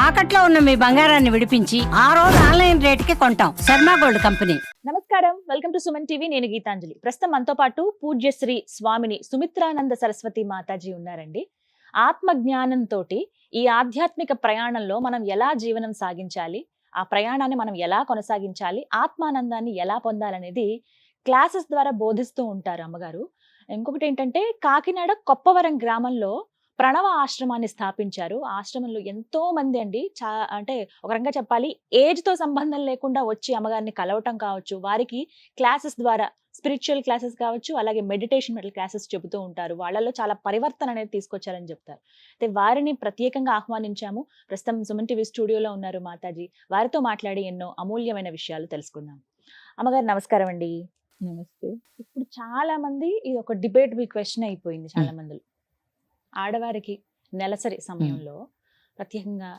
తాకట్లో ఉన్న మీ బంగారాన్ని విడిపించి ఆ రోజు ఆన్లైన్ రేటుకి కొంటాం. Sharma gold company. నమస్కారం, వెల్కమ్ టు సుమన్ టీవీ. నేను గీతాంజలి. ప్రస్తుతం మనతో పాటు పూజ్యశ్రీ స్వామిని సుమిత్రానంద సరస్వతి మాతాజీ ఉన్నారండి. ఆత్మ జ్ఞానంతో ఈ ఆధ్యాత్మిక ప్రయాణంలో మనం ఎలా జీవనం సాగించాలి, ఆ ప్రయాణాన్ని మనం ఎలా కొనసాగించాలి, ఆత్మానందాన్ని ఎలా పొందాలనేది క్లాసెస్ ద్వారా బోధిస్తూ ఉంటారు అమ్మగారు. ఇంకొకటి ఏంటంటే, కాకినాడ కొప్పవరం గ్రామంలో ప్రణవ ఆశ్రమాన్ని స్థాపించారు. ఆశ్రమంలో ఎంతో మంది అండి, అంటే ఒక రకంగా చెప్పాలి, ఏజ్ తో సంబంధం లేకుండా వచ్చి అమ్మగారిని కలవటం కావచ్చు, వారికి క్లాసెస్ ద్వారా స్పిరిచువల్ క్లాసెస్ కావచ్చు, అలాగే మెడిటేషన్ క్లాసెస్ చెబుతూ ఉంటారు. వాళ్ళలో చాలా పరివర్తన అనేది తీసుకొచ్చారని చెప్తారు. అయితే వారిని ప్రత్యేకంగా ఆహ్వానించాము. ప్రస్తుతం సుమన్ టీవీ స్టూడియోలో ఉన్నారు మాతాజీ. వారితో మాట్లాడి ఎన్నో అమూల్యమైన విషయాలు తెలుసుకుందాం. అమ్మగారు నమస్కారం అండి. నమస్తే. ఇప్పుడు చాలా మంది ఇది ఒక డిబేటబుల్ క్వశ్చన్ అయిపోయింది. చాలా మందిలో ఆడవారికి నెలసరి సమయంలో ప్రత్యేకంగా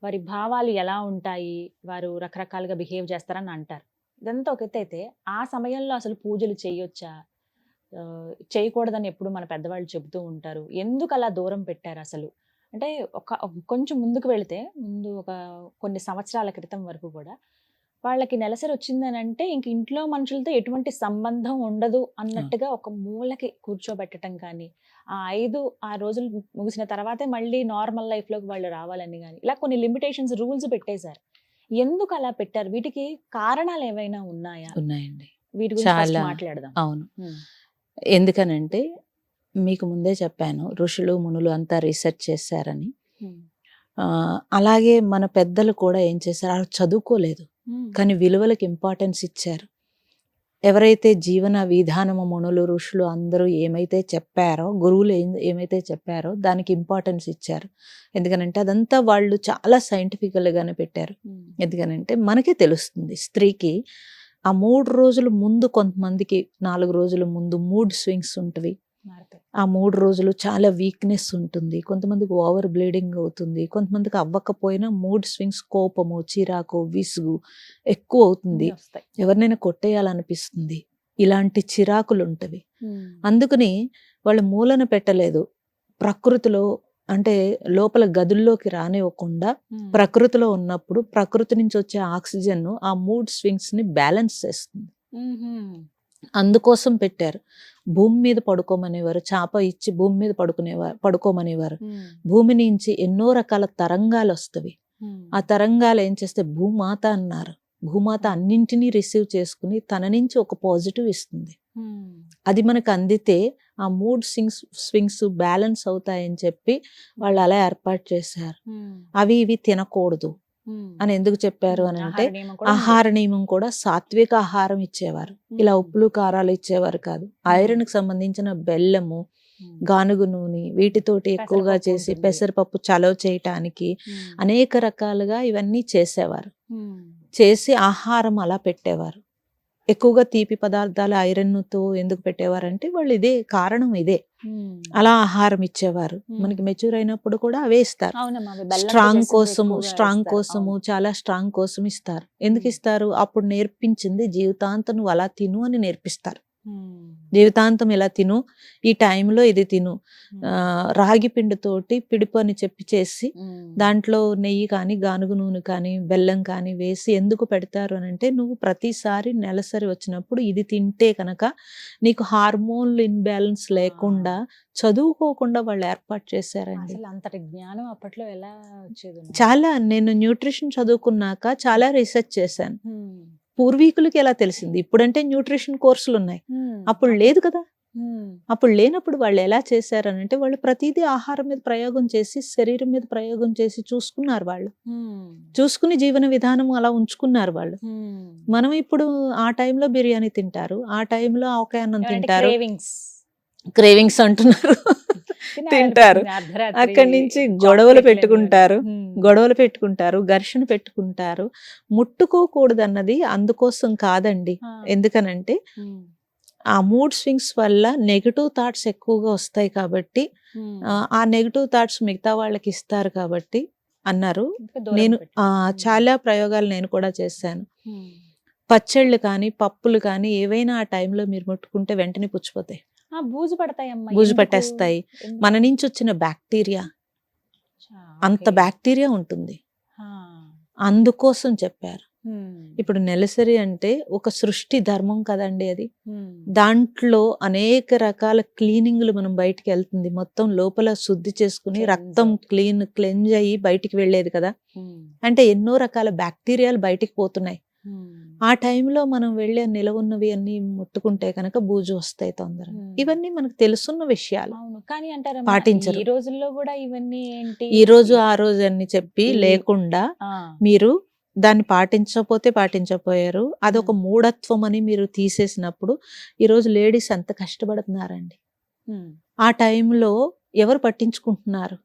వారి భావాలు ఎలా ఉంటాయి, వారు రకరకాలుగా బిహేవ్ చేస్తారని అంటారు. ఇదంతా ఒక ఎత్తు అయితే, ఆ సమయంలో అసలు పూజలు చేయొచ్చా, చేయకూడదని ఎప్పుడు మన పెద్దవాళ్ళు చెబుతూ ఉంటారు. ఎందుకు అలా దూరం పెట్టారు అసలు? అంటే కొంచెం ముందుకు వెళితే, ముందు కొన్ని సంవత్సరాల క్రితం వరకు కూడా వాళ్ళకి నెలసరి వచ్చిందని అంటే ఇంక ఇంట్లో మనుషులతో ఎటువంటి సంబంధం ఉండదు అన్నట్టుగా ఒక మూలకి కూర్చోబెట్టడం కానీ, ఆ 6 రోజులు ముగిసిన తర్వాతే మళ్ళీ నార్మల్ లైఫ్ లోకి వాళ్ళు రావాలని కానీ, ఇలా కొన్ని లిమిటేషన్స్, రూల్స్ పెట్టేశారు. ఎందుకు అలా పెట్టారు? వీటికి కారణాలు ఏవైనా ఉన్నాయా? ఉన్నాయండి, వీటి గురించి చాలా మాట్లాడదాం. అవును. ఎందుకనంటే, మీకు ముందే చెప్పాను, ఋషులు మునులు అంతా రీసెర్చ్ చేశారని. అలాగే మన పెద్దలు కూడా ఏం చేశారు, వాళ్ళు చదువుకోలేదు కానీ విలువలకు ఇంపార్టెన్స్ ఇచ్చారు. ఎవరైతే జీవన విధానము మునులు ఋషులు అందరూ ఏమైతే చెప్పారో, గురువులు ఏమైతే చెప్పారో దానికి ఇంపార్టెన్స్ ఇచ్చారు. ఎందుకనంటే అదంతా వాళ్ళు చాలా సైంటిఫికల్గానే పెట్టారు. ఎందుకనంటే మనకే తెలుస్తుంది, స్త్రీకి ఆ 3 రోజుల ముందు, కొంతమందికి 4 రోజుల ముందు మూడ్ స్వింగ్స్ ఉంటవి. ఆ 3 రోజులు చాలా వీక్నెస్ ఉంటుంది. కొంతమందికి ఓవర్ బ్లీడింగ్ అవుతుంది, కొంతమందికి అవ్వకపోయినా మూడ్ స్వింగ్స్, కోపము, చిరాకు, విసుగు ఎక్కువ అవుతుంది, ఎవరినైనా కొట్టేయాలనిపిస్తుంది, ఇలాంటి చిరాకులు ఉంటవి. అందుకని వాళ్ళు మూలన పెట్టలేదు. ప్రకృతిలో అంటే లోపల గదుల్లోకి రానివ్వకుండా ప్రకృతిలో ఉన్నప్పుడు ప్రకృతి నుంచి వచ్చే ఆక్సిజన్ ఆ మూడ్ స్వింగ్స్ ని బ్యాలెన్స్ చేస్తుంది. అందుకోసం పెట్టారు. భూమి మీద పడుకోమనేవారు, చాప ఇచ్చి భూమి మీద పడుకోమనేవారు. భూమి నుంచి ఎన్నో రకాల తరంగాలు వస్తవి. ఆ తరంగాలు ఏం చేస్తే భూమాత అన్నారు. భూమాత అన్నింటినీ రిసీవ్ చేసుకుని తన నుంచి ఒక పాజిటివ్ ఇస్తుంది. అది మనకు అందితే ఆ మూడ్ స్వింగ్స్ బ్యాలెన్స్ అవుతాయని చెప్పి వాళ్ళు అలా ఏర్పాటు చేశారు. అవి ఇవి తినకూడదు అని ఎందుకు చెప్పారు అని అంటే, ఆహార నియమం కూడా సాత్విక ఆహారం ఇచ్చేవారు. ఇలా ఉప్పులు కారాలు ఇచ్చేవారు కాదు. ఐరన్ కి సంబంధించిన బెల్లము, గానుగు నూనె వీటితోటి ఎక్కువగా చేసి పెసరపప్పు చలవ చేయటానికి అనేక రకాలుగా ఇవన్నీ చేసేవారు. చేసి ఆహారం అలా పెట్టేవారు. ఎక్కువగా తీపి పదార్థాలు ఐరన్తో ఎందుకు పెట్టేవారంటే వాళ్ళు ఇదే కారణం, ఇదే అలా ఆహారం ఇచ్చేవారు. మనకి మెచ్యూర్ అయినప్పుడు కూడా అవే ఇస్తారు. స్ట్రాంగ్ కోసము చాలా స్ట్రాంగ్ కోసం ఇస్తారు. ఎందుకు ఇస్తారు? అప్పుడు నేర్పించింది జీవితాంతం నువ్వు అలా తిను అని నేర్పిస్తారు. జీవితాంతం ఇలా తిను, ఈ టైంలో ఇది తిను. రాగి పిండితోటి పిడిపు అని చెప్పి చేసి దాంట్లో నెయ్యి కానీ గానుగు నూనె కానీ బెల్లం కానీ వేసి ఎందుకు పెడతారు అని అంటే, నువ్వు ప్రతిసారి నెలసరి వచ్చినప్పుడు ఇది తింటే కనుక నీకు హార్మోన్లు ఇన్బ్యాలెన్స్ లేకుండా, చదువుకోకుండా వాళ్ళు ఏర్పాటు చేశారండి. అంతటి జ్ఞానం అప్పట్లో ఎలా వచ్చేది? చాలా, నేను న్యూట్రిషన్ చదువుకున్నాక చాలా రీసెర్చ్ చేశాను. పూర్వీకులకి ఎలా తెలిసింది? ఇప్పుడంటే న్యూట్రిషన్ కోర్సులు ఉన్నాయి, అప్పుడు లేదు కదా. అప్పుడు లేనప్పుడు వాళ్ళు ఎలా చేశారనంటే, వాళ్ళు ప్రతిదీ ఆహారం మీద ప్రయోగం చేసి, శరీరం మీద ప్రయోగం చేసి చూసుకున్నారు. వాళ్ళు చూసుకుని జీవన విధానం అలా ఉంచుకున్నారు వాళ్ళు. మనం ఇప్పుడు ఆ టైంలో బిర్యానీ తింటారు, ఆ టైంలో ఆవకాయ అన్నం తింటారు, క్రేవింగ్స్ అంటున్నారు, తింటారు. అక్కడి నుంచి గొడవలు పెట్టుకుంటారు, ఘర్షణ పెట్టుకుంటారు. ముట్టుకోకూడదు అన్నది అందుకోసం కాదండి. ఎందుకనంటే ఆ మూడ్ స్వింగ్స్ వల్ల నెగటివ్ థాట్స్ ఎక్కువగా వస్తాయి కాబట్టి, ఆ నెగటివ్ థాట్స్ మిగతా వాళ్ళకి ఇస్తారు కాబట్టి అన్నారు. నేను చాలా ప్రయోగాలు నేను కూడా చేశాను. పచ్చళ్ళు కానీ పప్పులు కానీ ఏవైనా ఆ టైంలో మీరు ముట్టుకుంటే వెంటనే పుచ్చిపోతాయి, బూజు పట్టేస్తాయి. మన నుంచి వచ్చిన బ్యాక్టీరియా, అంత బ్యాక్టీరియా ఉంటుంది. అందుకోసం చెప్పారు. ఇప్పుడు నెలసరి అంటే ఒక సృష్టి ధర్మం కదండి అది. దాంట్లో అనేక రకాల క్లీనింగ్లు మనం బయటికి వెళ్తుంది, మొత్తం లోపల శుద్ధి చేసుకుని Cleanse రక్తం అవుతుంది. క్లెంజ్ అయ్యి బయటికి వెళ్ళేది కదా. అంటే ఎన్నో రకాల బ్యాక్టీరియాలు బయటికి పోతున్నాయి. ఆ టైంలో మనం వెళ్ళే నిలవున్నవి అన్ని ముట్టుకుంటే కనుక బూజు వస్తాయి తొందరగా. ఇవన్నీ మనకు తెలుసున్న విషయాలు. అవును, కానీ అంటారా పాటించరు. ఈ రోజుల్లో కూడా ఇవన్నీ ఏంటి, ఈ రోజు ఆ రోజు అని చెప్పి ఈ- లేకుండా ఆ, మీరు దాన్ని పాటించకపోతే పాటించకపోయారు, అదొక మూఢత్వం అని మీరు తీసేసినప్పుడు ఈరోజు లేడీస్ ఎంత కష్టపడుతున్నారండి. ఉమ్, ఆ టైంలో ఎవరు పట్టించుకుంటున్నారు?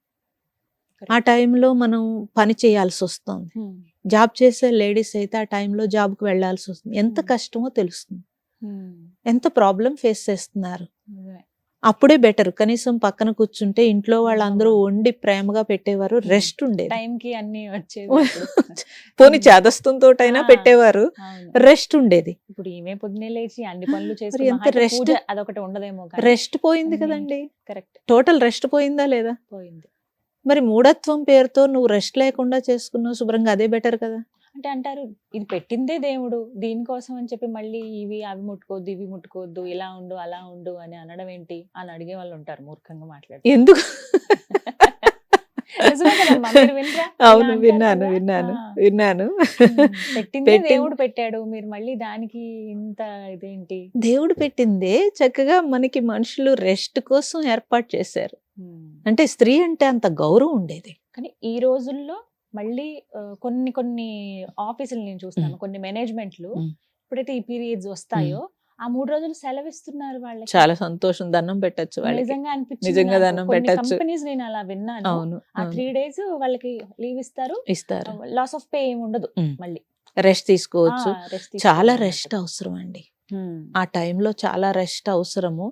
Correct. ఆ టైంలో మనం పని చేయాల్సి వస్తుంది. ఉమ్, జాబ్ చేసే లేడీస్ అయితే ఆ టైంలో జాబ్కి వెళ్ళాల్సి వస్తుంది. ఎంత కష్టమో తెలుస్తుంది, ఉమ్, ఎంత ప్రాబ్లం ఫేస్ చేస్తున్నారు. నిజమే. అప్పుడే బెటర్, కనీసం పక్కన కూర్చుంటే ఇంట్లో వాళ్ళందరూ వండి ప్రేమగా పెట్టేవారు, రెస్ట్ ఉండేది. టైంకి అన్ని వచ్చేది అప్పుడు. పోని చేదస్తంతోటైనా ఆ. పెట్టేవారు, అవును. రెస్ట్ ఉండేది. ఇప్పుడు ఈమె పొద్దునే లేచి అన్ని పనులు మరి చేసుకుని ఎంత మహా అయితే rest? పూజ అదొకటి ఉండదేమో కానీ రెస్ట్ పోయింది అన్ని- కదండి, కరెక్ట్ టోటల్ రెస్ట్ పోయిందా లేదా? పోయింది. మరి మూఢత్వం పేరుతో నువ్వు రెస్ట్ లేకుండా చేసుకున్నావు, శుభ్రంగా అదే బెటర్ కదా. అంటే అంటారు ఇది పెట్టిందే దేవుడు దీనికోసం అని చెప్పి మళ్ళీ ఇవి అవి ముట్టుకోవద్దు ఇవి ముట్టుకోవద్దు ఇలా ఉండు అలా ఉండు అని అనడం ఏంటి అని అడిగే వాళ్ళు ఉంటారు మూర్ఖంగా మాట్లాడి. ఎందుకు? నిజమే కదమ్మా, మీరు వినరా? ఇలా అవును, అంటారు విన్నాను కదా. విన్నాను ఆ. విన్నాను. పెట్టిందే పెట్టింది- దేవుడు పెట్టాడు, మీరు మళ్ళీ దానికి ఇంత ఇదేంటి. దేవుడు పెట్టిందే చక్కగా మనకి మనుషులు రెస్ట్ కోసం ఏర్పాటు చేశారు. అంటే స్త్రీ అంటే అంత గౌరవం ఉండేది. కానీ ఈ రోజుల్లో మళ్ళీ కొన్ని కొన్ని ఆఫీసులు నేను చూస్తాను, కొన్ని మేనేజ్మెంట్లు మ్మ్. ఎప్పుడైతే ఈ పీరియడ్స్ వస్తాయో ఆ 3 రోజులు సెలవిస్తున్నారు వాళ్ళకి. చాలా సంతోషం, దండం పెట్టచ్చు వాళ్ళకి. నిజంగా అనిపించింది నిజంగా నాకు. దండం కొన్ని పెట్టచ్చు. కంపెనీస్ నేను అలా విన్నాను. అవును, ఆ 3 days వాళ్ళకి లీవ్ ఇస్తారు, ఇస్తారు, లాస్ ఆఫ్ పే ఏమి ఉండదు. మ్మ్. మళ్ళీ రెస్ట్ తీసుకోవచ్చు. rest చాలా తీసుకోవాలి రెస్ట్ అవసరం అండి. మ్మ్. ఆ టైంలో చాలా రెస్ట్ అవసరము.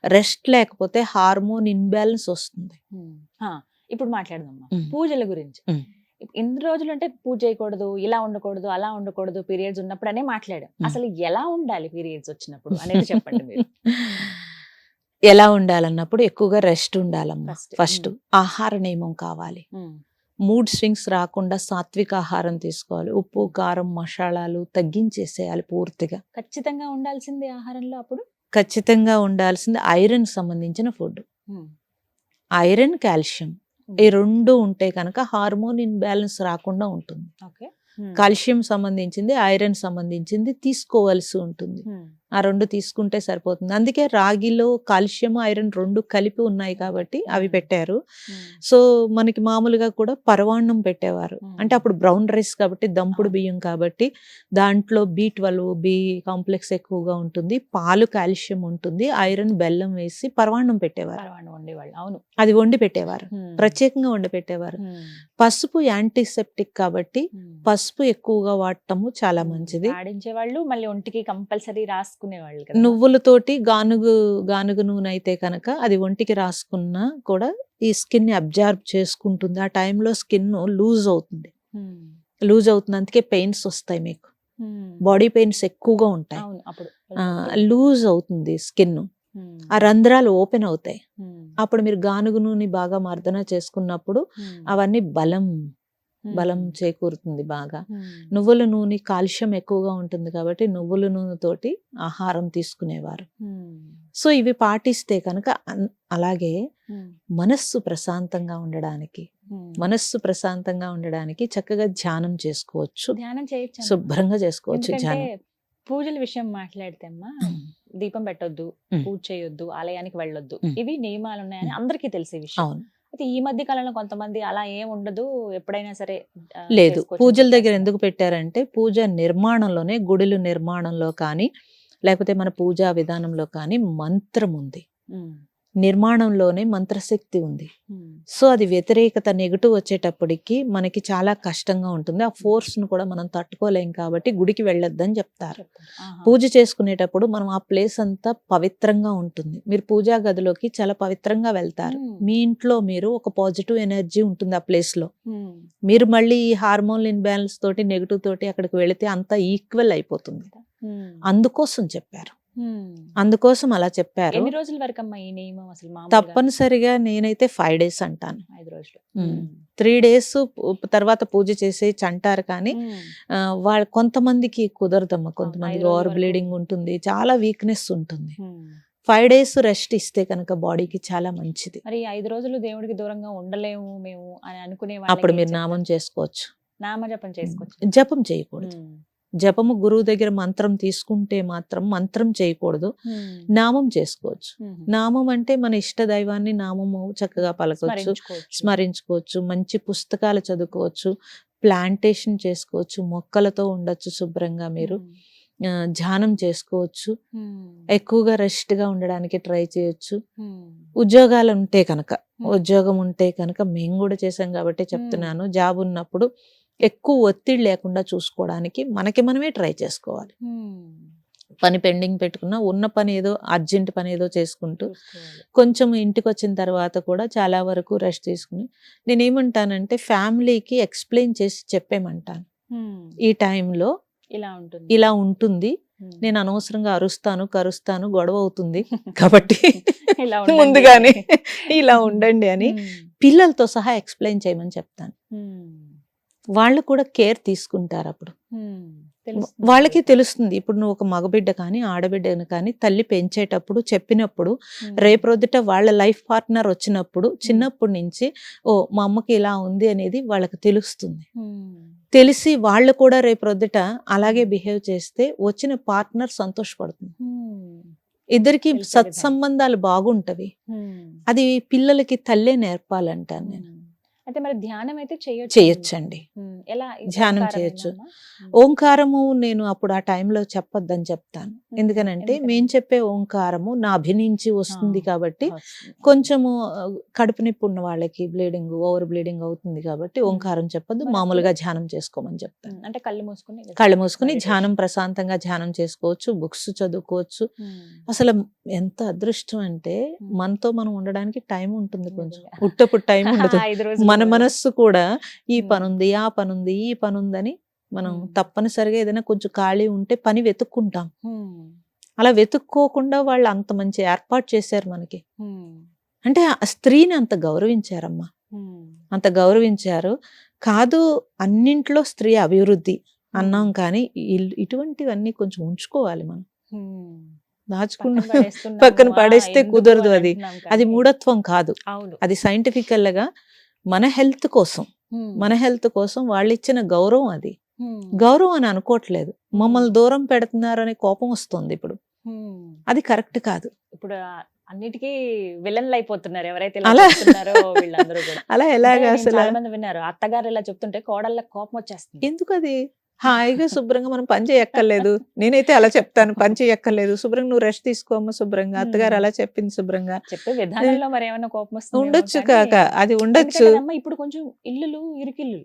రెస్ట్ లేకపోతే హార్మోన్ ఇన్బ్యాలెన్స్ వస్తుంది. మ్మ్. ఇప్పుడు మాట్లాడదాం మ్మ్. పూజల గురించి. మ్మ్. ఇన్ని రోజులు అంటే పూజ చేయకూడదు, ఇలా ఉండకూడదు, అలా ఉండకూడదు, పీరియడ్స్ ఉన్నప్పుడు అనే మాట్లాడాం. అసలు ఎలా ఉండాలి పీరియడ్స్ వచ్చినప్పుడు అనేది చెప్పండి మీరు. ఎలా ఉండాలన్నప్పుడు ఎక్కువగా రెస్ట్ ఉండాలమ్మా. First. ఫస్ట్ ఆహార నియమం కావాలి. మ్మ్. మూడ్ స్వింగ్స్ రాకుండా సాత్విక ఆహారం తీసుకోవాలి. ఉప్పు కారం మసాలాలు తగ్గించేసేయాలి పూర్తిగా. ఖచ్చితంగా ఉండాల్సింది ఆహారంలో అప్పుడు. ఖచ్చితంగా ఉండాల్సింది ఐరన్ సంబంధించిన ఫుడ్. మ్మ్. ఐరన్, కాల్షియం ఈ రెండు ఉంటే కనుక హార్మోన్ ఇన్బ్యాలెన్స్ రాకుండా ఉంటుంది. ఓకే. కాల్షియం సంబంధించింది, ఐరన్ సంబంధించింది తీసుకోవాల్సి ఉంటుంది. ఆ రెండు తీసుకుంటే సరిపోతుంది. అందుకే రాగిలో కాల్షియం ఐరన్ రెండు కలిపి ఉన్నాయి కాబట్టి అవి పెట్టారు. సో మనకి మామూలుగా కూడా పరవాన్నం పెట్టేవారు. అంటే అప్పుడు బ్రౌన్ రైస్ కాబట్టి దంపుడు బియ్యం కాబట్టి దాంట్లో B12 బి కాంప్లెక్స్ ఎక్కువగా ఉంటుంది, పాలు కాల్షియం ఉంటుంది, ఐరన్ బెల్లం వేసి పరవాన్నం పెట్టేవారు. పరవాన్నం వండేవాళ్ళు. అవును. అది వండి పెట్టేవారు, ప్రత్యేకంగా వండి పెట్టేవారు. పసుపు యాంటీసెప్టిక్ కాబట్టి పసుపు ఎక్కువగా వాడటము చాలా మంచిది. ఆడించే వాళ్ళు మళ్ళీ ఒంటికి కంపల్సరీ రాసుకునే వాళ్ళు కదా. నువ్వులతోటి గానుగ నూనె అయితే కనుక అది ఒంటికి రాసుకున్నా కూడా ఈ స్కిన్ ని అబ్జార్బ్ చేసుకుంటుంది. ఆ టైంలో స్కిన్ లూజ్ అవుతుంది, అందుకే పెయిన్స్ వస్తాయి, మీకు బాడీ పెయిన్స్ ఎక్కువగా ఉంటాయి. అవును, అప్పుడు లూజ్ అవుతుంది స్కిన్, ఆ రంధ్రాలు ఓపెన్ అవుతాయి. అప్పుడు మీరు గానుగ నూనె బాగా మర్దన చేసుకున్నప్పుడు అవన్నీ బలం చేకూరుతుంది బాగా. నువ్వుల నూనె కాల్షియం ఎక్కువగా ఉంటుంది కాబట్టి నువ్వుల నూనెతోటి ఆహారం తీసుకునేవారు. సో ఇవి పాటిస్తే కనుక అలాగే మనస్సు ప్రశాంతంగా ఉండడానికి చక్కగా ధ్యానం చేసుకోవచ్చు, ధ్యానం చేయొచ్చు, శుభ్రంగా చేసుకోవచ్చు ధ్యానం. పూజల విషయం మాట్లాడితే అమ్మా, దీపం పెట్టొద్దు, పూజ చేయొద్దు, ఆలయానికి వెళ్ళొద్దు, ఇవి నియమాలు ఉన్నాయని అందరికీ తెలిసే విషయం. అవును. అయితే ఈ మధ్య కాలంలో కొంతమంది అలా ఏం ఉండదు, ఎప్పుడైనా సరే లేదు. పూజల దగ్గర ఎందుకు పెట్టారంటే పూజ నిర్మాణంలోనే, గుడిలు నిర్మాణంలో కానీ లేకపోతే మన పూజా విధానంలో కానీ మంత్రం ఉంది, నిర్మాణంలోనే మంత్రశక్తి ఉంది. సో అది వ్యతిరేకత నెగటివ్ వచ్చేటప్పటికి మనకి చాలా కష్టంగా ఉంటుంది. ఆ ఫోర్స్ ను కూడా మనం తట్టుకోలేం కాబట్టి గుడికి వెళ్ళొద్దని చెప్తారు. పూజ చేసుకునేటప్పుడు మనం ఆ ప్లేస్ అంతా పవిత్రంగా ఉంటుంది. మీరు పూజా గదిలోకి చాలా పవిత్రంగా వెళ్తారు, మీ ఇంట్లో మీరు ఒక పాజిటివ్ ఎనర్జీ ఉంటుంది ఆ ప్లేస్ లో. మీరు మళ్ళీ ఈ హార్మోన్ ఇన్బ్యాలెన్స్ తోటి నెగటివ్ తోటి అక్కడికి వెళితే అంతా ఈక్వల్ అయిపోతుంది. అందుకోసం చెప్పారు. అందుకోసం అలా చెప్పారు. ఎన్ని రోజుల వరకు అమ్మా ఈ నియమం అసలు మామూలుగా? తప్పనిసరిగా నేనైతే 5 days అంటాను. 5 రోజులు. 3 days తర్వాత పూజ చేసేయచ్చు అంటారు కానీ వాళ్ళ కొంతమందికి కుదరదమ్మా. కొంతమందికి 5 ఓవర్ రోజుల బ్లీడింగ్ ఉంటుంది, చాలా వీక్నెస్ ఉంటుంది. 5 days రెస్ట్ ఇస్తే కనుక బాడీకి చాలా మంచిది. మరి 5 రోజులు దేవుడికి దూరంగా ఉండలేము మేము అని అనుకునే అప్పుడు వాళ్ళకి మీరు నామం చేసుకోవచ్చు. నామజపం చేసుకోవచ్చు. జపం చేయకూడదు. జపము గురువు దగ్గర మంత్రం తీసుకుంటే మాత్రం మంత్రం చేయకూడదు, నామం చేసుకోవచ్చు. నామం అంటే మన ఇష్ట దైవాన్ని నామము చక్కగా పలకొచ్చు, స్మరించుకోవచ్చు, మంచి పుస్తకాలు చదువుకోవచ్చు, ప్లాంటేషన్ చేసుకోవచ్చు, మొక్కలతో ఉండొచ్చు శుభ్రంగా మీరు, ధ్యానం చేసుకోవచ్చు, ఎక్కువగా రెస్ట్ గా ఉండడానికి ట్రై చేయొచ్చు. ఉద్యోగాలు ఉంటే కనుక, ఉద్యోగం ఉంటే కనుక మేము కూడా చేసాం కాబట్టి చెప్తున్నాను, జాబ్ ఉన్నప్పుడు ఎక్కువ ఒత్తిడి లేకుండా చూసుకోవడానికి మనకి మనమే ట్రై చేసుకోవాలి. పని పెండింగ్ పెట్టుకున్నా ఉన్న పని ఏదో అర్జెంట్ పని ఏదో చేసుకుంటూ కొంచెం ఇంటికి వచ్చిన తర్వాత కూడా చాలా వరకు రెస్ట్ తీసుకుని, నేనేమంటానంటే ఫ్యామిలీకి ఎక్స్ప్లెయిన్ చేసి చెప్పేమంటాను. ఈ టైంలో ఇలా ఉంటుంది, నేను అనవసరంగా అరుస్తాను, కరుస్తాను, గొడవ అవుతుంది కాబట్టి ముందుగానే ఇలా ఉండండి అని పిల్లలతో సహా ఎక్స్ప్లెయిన్ చేయమని చెప్తాను. వాళ్ళు కూడా కేర్ తీసుకుంటారు. అప్పుడు వాళ్ళకి తెలుస్తుంది. ఇప్పుడు నువ్వు ఒక మగబిడ్డ కానీ ఆడబిడ్డను కానీ తల్లి పెంచేటప్పుడు చెప్పినప్పుడు రేపొద్దుట వాళ్ళ లైఫ్ పార్ట్నర్ వచ్చినప్పుడు చిన్నప్పటి నుంచి ఓ మా అమ్మకి ఇలా ఉంది అనేది వాళ్ళకి తెలుస్తుంది. తెలిసి వాళ్ళు కూడా రేపొద్దుట అలాగే బిహేవ్ చేస్తే వచ్చిన పార్ట్నర్ సంతోషపడుతుంది. ఇద్దరికి సత్సంబంధాలు బాగుంటవి. అది పిల్లలకి తల్లే నేర్పాలంటాను నేను. అయితే మరి ధ్యానం అయితే చేయొచ్చండి. ధ్యానం చేయొచ్చు. ఓంకారము నేను అప్పుడు ఆ టైంలో చెప్పొద్దని చెప్తాను. ఎందుకనంటే మేము చెప్పే ఓంకారము నా అభినించి వస్తుంది కాబట్టి కొంచెము కడుపు నొప్పి ఉన్న వాళ్ళకి బ్లీడింగ్, ఓవర్ బ్లీడింగ్ అవుతుంది కాబట్టి ఓంకారం చెప్పొద్దు, మామూలుగా ధ్యానం చేసుకోమని చెప్తాను. అంటే కళ్ళు మూసుకుని ధ్యానం ప్రశాంతంగా ధ్యానం చేసుకోవచ్చు, బుక్స్ చదువుకోవచ్చు. అసలు ఎంత అదృష్టం అంటే మనతో మనం ఉండడానికి టైం ఉంటుంది, కొంచెం ఉట్టప్పుడు టైం ఉండదు. మన మనస్సు కూడా ఈ పనుంది, ఆ పనుంది, ఈ పనుందని మనం తప్పనిసరిగా ఏదైనా కొంచెం ఖాళీ ఉంటే పని వెతుక్కుంటాం. అలా వెతుక్కోకుండా వాళ్ళు అంత మంచి ఏర్పాటు చేశారు మనకి. అంటే ఆ స్త్రీని అంత గౌరవించారమ్మా, అంత గౌరవించారు. కాదు అన్నింట్లో స్త్రీ అభివృద్ధి అన్నాం కానీ ఇటువంటివన్నీ కొంచెం ఉంచుకోవాలి మనం. దాచుకున్న పక్కన పడేస్తే కుదరదు. అది మూఢత్వం కాదు, అది సైంటిఫికల్ గా మన హెల్త్ కోసం వాళ్ళు ఇచ్చిన గౌరవం. అది గౌరవం అని అనుకోవట్లేదు, మమ్మల్ని దూరం పెడుతున్నారనే కోపం వస్తుంది ఇప్పుడు. అది కరెక్ట్ కాదు. ఇప్పుడు అన్నిటికీ విలన్లు అయిపోతున్నారు ఎవరైతే అలా ఎలాగా అసలు చాలా మంది విన్నారు, అత్తగారు ఇలా చెప్తుంటే కోడళ్ళకి కోపం వచ్చేస్తుంది. ఎందుకు? అది హాయిగా శుభ్రంగా మనం పని చేయక్కర్లేదు. నేనైతే అలా చెప్తాను, పని చేయక్కర్లేదు, శుభ్రంగా నువ్వు రెస్ట్ తీసుకోమ్మా శుభ్రంగా. అత్తగారు అలా చెప్పింది శుభ్రంగా చెప్పే విధానంలో మరి ఏమైనా కోపం వస్తుంది ఉండొచ్చు కాక, అది ఉండొచ్చు. ఇప్పుడు కొంచెం ఇల్లులు ఇరుకిల్లు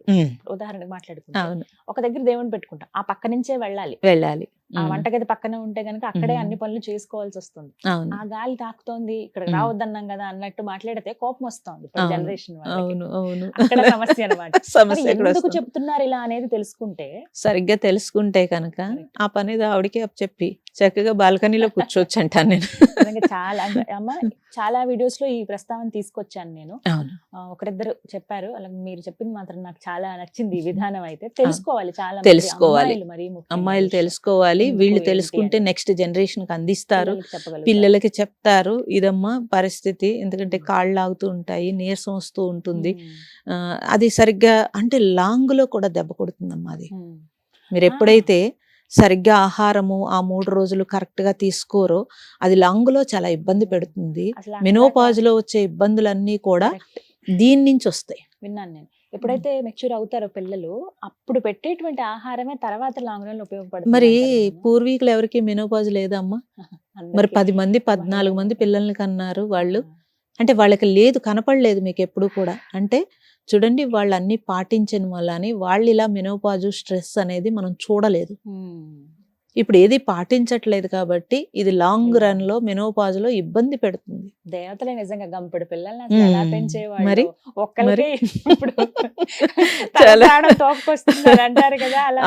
ఉదాహరణకు మాట్లాడుకుంటాం, ఒక దగ్గర దేవుని పెట్టుకుంటాం, ఆ పక్క నుంచే వెళ్ళాలి. ఆ వంటగది పక్కనే ఉంటే గనక అక్కడే అన్ని పనులు చేసుకోవాల్సి వస్తుంది. ఆ గాలి తాకుతోంది, ఇక్కడ రావద్దన్నాం కదా అన్నట్టు మాట్లాడితే కోపం వస్తుంది జనరేషన్ అక్కడ సమస్య అనమాట. ఎందుకు చెప్తున్నారు ఇలా అనేది తెలుసుకుంటే, సరిగ్గా తెలుసుకుంటే కనుక ఆ పని ఆవిడకి చెప్పి చక్కగా బాల్కనీలో కూర్చోవచ్చు అంటాను నేను. చాలా వీడియోస్ లో ఈ ప్రస్తావన తీసుకొచ్చాను నేను. ఒకరిద్దరు చెప్పారు, అలా మీరు చెప్పింది మాత్రం నాకు చాలా నచ్చింది. ఈ విధానం అయితే తెలుసుకోవాలి, చాలా తెలుసుకోవాలి, అమ్మాయిలు తెలుసుకోవాలి. వీళ్ళు తెలుసుకుంటే నెక్స్ట్ జనరేషన్ కి అందిస్తారు, పిల్లలకి చెప్తారు ఇదమ్మా పరిస్థితి. ఎందుకంటే కాళ్ళు లాగుతూ ఉంటాయి, నీరసం వస్తూ ఉంటుంది. అది సరిగ్గా అంటే లాంగ్ లో కూడా దెబ్బ కొడుతుందమ్మా. అది మీరు ఎప్పుడైతే సరిగ్గా ఆహారము ఆ 3 రోజులు కరెక్ట్ గా తీసుకోరో అది లాంగ్ లో చాలా ఇబ్బంది పెడుతుంది. మెనోపాజ్ లో వచ్చే ఇబ్బందులన్నీ కూడా దీని నుంచి వస్తాయి. విన్నాను నేను. ఎప్పుడైతే మెచ్యూర్ అవుతారో పిల్లలు అప్పుడు పెట్టేటువంటి ఆహారమే తర్వాత లాంగ్ రన్ ఉపయోగపడుతుంది. మరి పూర్వీకులు ఎవరికి మెనోపాజ్ లేదమ్మా? మరి 10 మంది 14 మంది పిల్లల్ని కన్నారు వాళ్ళు. అంటే వాళ్ళకి లేదు, కనపడలేదు మీకు ఎప్పుడు కూడా. అంటే చూడండి, వాళ్ళు అన్ని పాటించిన వల్ల వాళ్ళు ఇలా మెనోపాజు స్ట్రెస్ అనేది మనం చూడలేదు. ఇప్పుడు ఏది పాటించట్లేదు కాబట్టి ఇది లాంగ్ రన్ లో మెనోపాజ్ లో ఇబ్బంది పెడుతుంది. దేవతలే నిజంగా గంపెడు పిల్లల్ని ఎలా పెంచేవాళ్ళు. మరి ఒక్కరికి ఇప్పుడు తోకొస్తున్నారు అంటారు కదా, అలా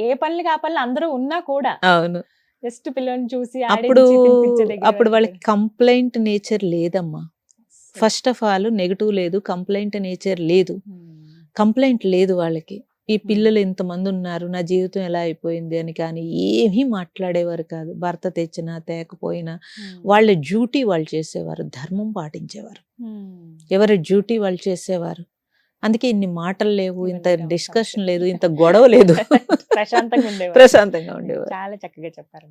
ఏ పనులు ఆ పనులు అందరూ ఉన్నా కూడా. అవును, జస్ట్ పిల్లని చూసి అప్పుడు ఆడించి తినిపించే దగ్గర అప్పుడు వరకు. వాళ్ళకి కంప్లైంట్ నేచర్ లేదమ్మా. ఫస్ట్ ఆఫ్ ఆల్ నెగటివ్ లేదు, కంప్లైంట్ నేచర్ లేదు. కంప్లైంట్ లేదు వాళ్ళకి. ఈ పిల్లలు ఇంతమంది ఉన్నారు, నా జీవితం ఎలా అయిపోయింది అని కానీ ఏమీ మాట్లాడేవారు కాదు. భర్త తెచ్చినా తేకపోయినా వాళ్ళ డ్యూటీ వాళ్ళు చేసేవారు, ధర్మం పాటించేవారు, ఎవరి డ్యూటీ వాళ్ళు చేసేవారు. అందుకే ఇన్ని మాటలు లేవు, ఇంత డిస్కషన్ లేదు, ఇంత గొడవ లేదు, ప్రశాంతంగా ఉండేవారు. ప్రశాంతంగా ఉండేవారు. చాలా చక్కగా చెప్పారు.